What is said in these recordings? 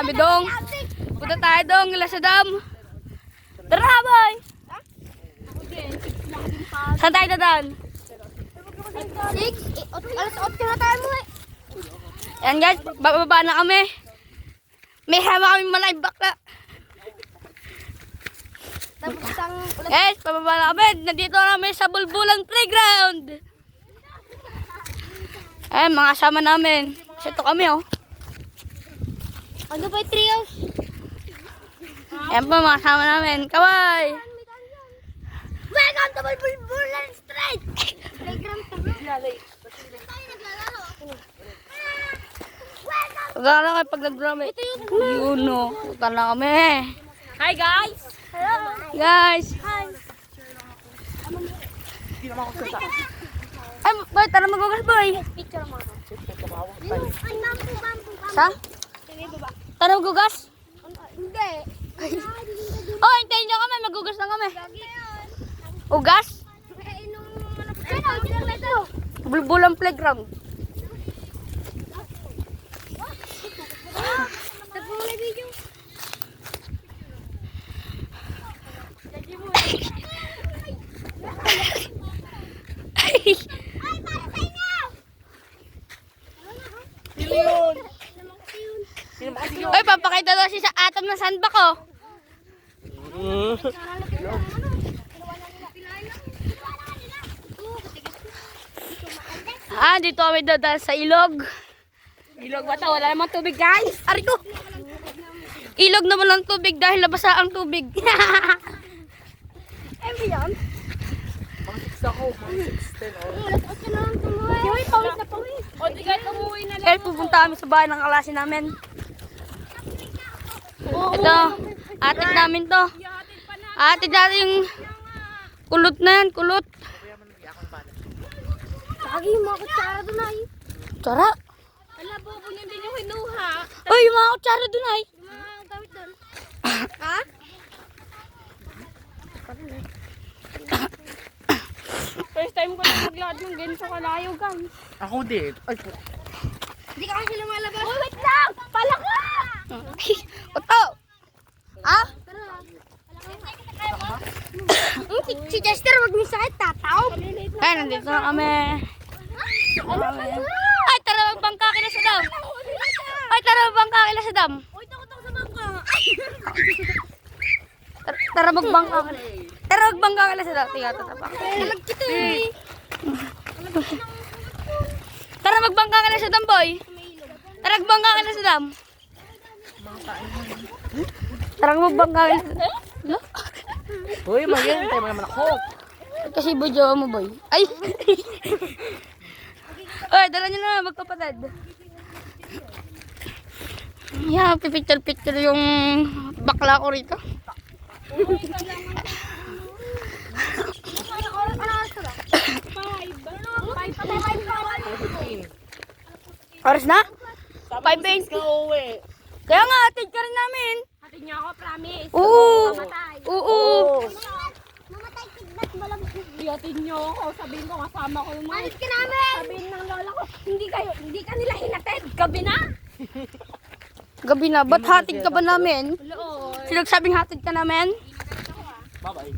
kami dong. Punta tayo dong, ila sa dam. Tara, boy! Saan tayo dadaan? 6, alas 8 na tayo mo eh. Ayan guys, bababa na kami. May hama kami malay bakla. Tapos isang Guys, bababa na kami. Nandito na kami sa Bulbulang Playground. Ayan, mga kasama namin. Kasi ito kami, oh. ano ba yung trios? Ayan po, mga kasama namin. Kaway! Welcome to Bulbulan Street! Playground ka ba? Tayo naglalaro. Pagkala kayo pag nag-drama. Yun, no. Punta na kami. Hi guys! Hello! Guys! Hi! Ay, boy, tara magugas, boy. Picture mo. Ay, bambu. Sa? Tara magugas? Hindi. Oh, hintayin nyo kami. Magugas na kami. Ugas? Bulbulang Playground. Oy, papakita daw siya sa atom na sandbag, oh. Dito kami dadaan sa ilog. Ilog ba ito? Wala namang tubig guys. Ariko! Ilog naman ang tubig dahil nabasa ang tubig. Ano yan? Mga 6 ako, mga 6, 10 oh. Alas 8 na lang tumuwi. Yung pawis na pawis. O di kahit umuwi na lang. Kaya pupunta kami sa bahay ng kalasi namin. Ito, atid namin to. Atid natin yung kulot na yan, kulot. Lagi yung mga kutsara doon ay. Tsara. Ala, bobo niya din yung hinuha. Uy, yung mga kutsara dun ay. Yung mga gamit doon. Ha? First time ko na maglakad ng ganito kalayo, guys. Ako din. Ay, Hindi ka kasi lumalabas. Oh, wait lang! Palaka! Oto! Ah? Si Chester, wag niyo sakit, tataw. Ay, nandito na kami. Ay, tara magbangka kila sa dam. Ay, tara magbangka kila sa dam. Uy, takot ako sa mangka. Tara magbangka kila. Tara magbangka kila sa dam. Tiga, tatapak. Nalagkito eh. Tara magbangka kila sa dam, boy. Tara magbangka kila sa dam. Tara magbangka kila sa dam. uy, magyan tayo mga manakok. Kasi budyo mo, boy. Ay! Ay, dala nyo na, magkapatid. Yeah, pipicture-picture yung bakla ko rito. Oras na? 5:20. Ka uwi. Kaya nga, atid ka rin namin. Hatid niyo ako, promise. Oo. Mamatay. Oo. Mamatay kidnap malam. Hatid niyo ako. Sabihin ko, kasama ko yung mga. Alis ka namin! Sabihin ng lola ko, hindi ka nila hinatid. Gabi na. Gabi na, ba't hatid ka ba namin? Oo. Sinagsabing hatid ka namin? Bye-bye.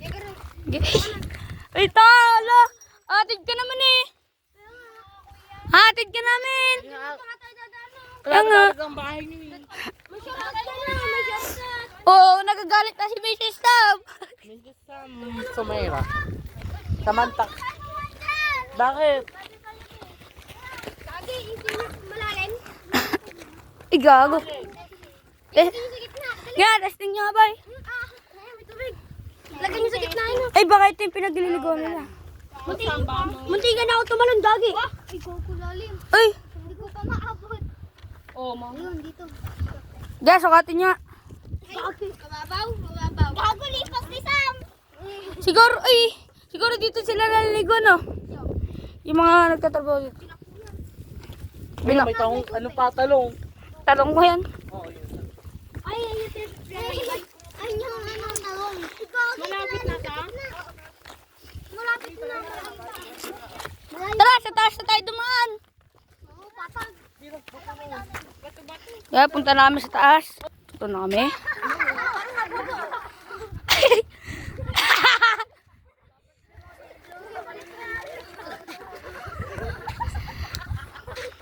Ay, tala! Hatid ka naman eh! Hatid ka namin! Kaya nga. Ang bahay niyo eh. May shoutout ka na. May shoutout. Oo, nagagalit na si Mrs. Tab. Mrs. Sumaira. Samantha. Bakit? Lagi, malalim. Ay, gago. Eh, Sa gitna. nga, testing nyo nga, boy. May tubig. Lagyan niyo sa gitna yun. Ay, baka ito yung pinagliligawan nila. Muntikan ako tumalon dagi. Ay, ko lalim. Ay, Hindi ko pa maabot. oh, ma. Yun, dito. Guys, sukatin nyo nga. Mababaw. Gago, lipas ni Sam. Siguro dito sila naliligo, no? Yung mga nagtatrabaho dito. May taong, ano pa, talong. Talong ko yan. Oo, yun. Ay, ay, yung ano, talong. Malapit na ka? Malapit na. Tara, sa taas na tayo dumaan. Oo, patag. Kaya punta namin sa taas. Ito na kami.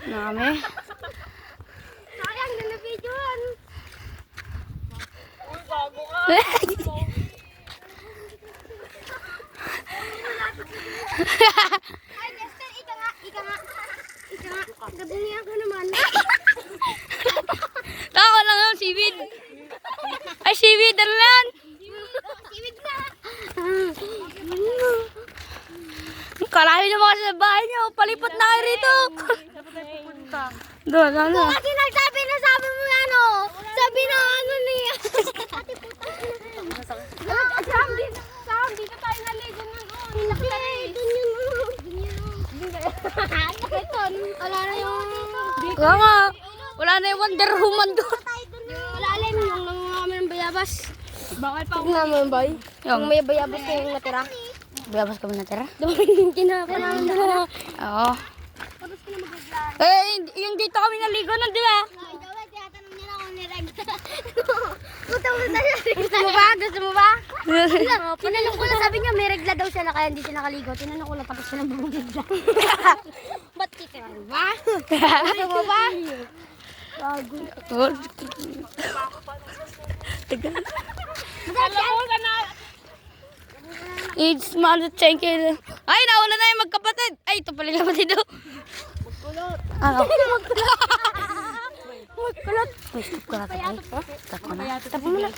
Na kami. Sayang, nilabidyoan. Uy, bago ka. Ay, Dexter, ika nga. Gabi ako naman. Ako lang yung seaweed. Ay, seaweed. Ano yan? Siwid na. Kalahin naman kasi sa bahay niyo. Palipot na kayo rito. Doon, ano? Kasi nagsabi na sabi mo yan, oh. Sabi na ano niya. Sam, dito tayo naligo nun, oh. Nilaki na eh. Dun yun, oh. Wala na yung... Kaya nga. Wala na yung Wonder Woman doon. Malalim yung nangangamin ng bayabas. Bakit pa? Tignan mo yung boy. Yung Kung may bayabas kayong natira. bayabas kami natira. Kinaka namin na. Oo. Eh, yung dito kami naligo nun, di ba? Tinatanong niya na kung niregla. Gusto mo ba? Gusto mo ba? Tinanong ko lang, sabi niya may regla daw siya na kaya hindi siya nakaligo. Tinanong ko lang tapos siya nang bumigla. Ba't titirang ba? Gusto mo ba? Bago. Tagal. Alam mo ka na. It's thank you. Ay, nawala na yung magkapatid. Ay, ito pala yung kapatid do. Ano? Magkulot. Stop ko na tayo. Stop ko na. Stop mo na.